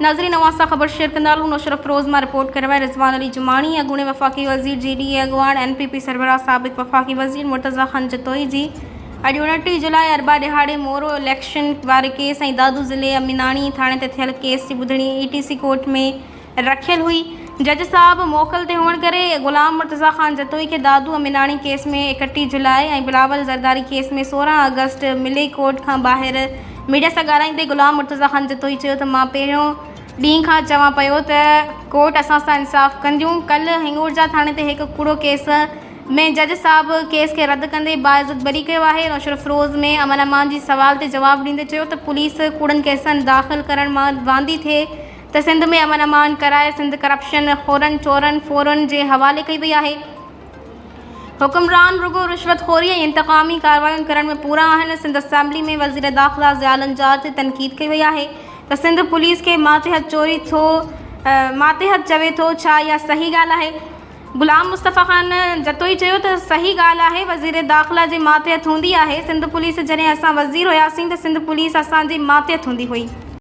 नाज़रीन नवासा खबर शेयर कंदालू नुशरफ रोज़ में रिपोर्ट करवाए रिजवान अली जुमानी अगूणे वफ़ाक़ी वज़ीर GDA अगवान NPP सरबराह साबिक़ वफ़ाक़ी वज़ीर मुर्तज़ा ख़ान जतोई जी अॼु 29 जुलाई अरबा दिहाड़े मोरो इलेक्शन वारे केस ऐं दादू ज़िले अमीनाणी थाणे ते थियल केस जी ॿुधणी ETC कोर्ट में रखियल हुई। जज साहब मोकल ते हुअण करे ग़ुलाम मुर्तज़ा ख़ान जतोई के दादू अमीनाणी केस में 31 जुलाई ऐं बिलावल ज़रदारी केस में 16 अगस्त मिले कोर्ट खां ॿाहिरि मीडिया सां ॻाल्हाईंदे ग़ुलाम मुर्तज़ा ख़ान जतोई चयो त मां पहिरियों ॾींहं खां चवां पियो त कोर्ट असां सां इंसाफ़ कंदियूं। कल्ह हिंगोरजा थाणे ते हिकु कूड़ो केस में जज साहब केस के रद्द कंदे बाइज़त बरी कयो आहे। नुशरफ रोज़ में अमन अमान जी सवाल ते जवाब ॾींदे चयो त पुलिस कूड़नि केसनि दाख़िल करण मां वांदी थिए त सिंध में अमन अमान कराए सिंध करप्शन खोरन चोरन फोरन जे हवाले कई वई आहे। हुक्मरान रुगो रिश्वतखोरी ऐं इंतकामी कार्रवाइयूं करण में पूरा आहिनि। सिंध असेंबली में वज़ीर दाख़िला ज़ियाल अंजार ते तनक़ीद कई वई आहे त सिंध पुलिस के मातहत चवे थो छा इहा सही ॻाल्हि आहे। ग़ुलाम मुस्तफ़ा ख़ान जतोई चयो त सही ॻाल्हि आहे, वज़ीर दाख़िला जे मातहत हूंदी आहे। सिंध पुलिस जॾहिं असां वज़ीर हुयासीं त सिंध पुलिस असांजे मातहत हूंदी हुई।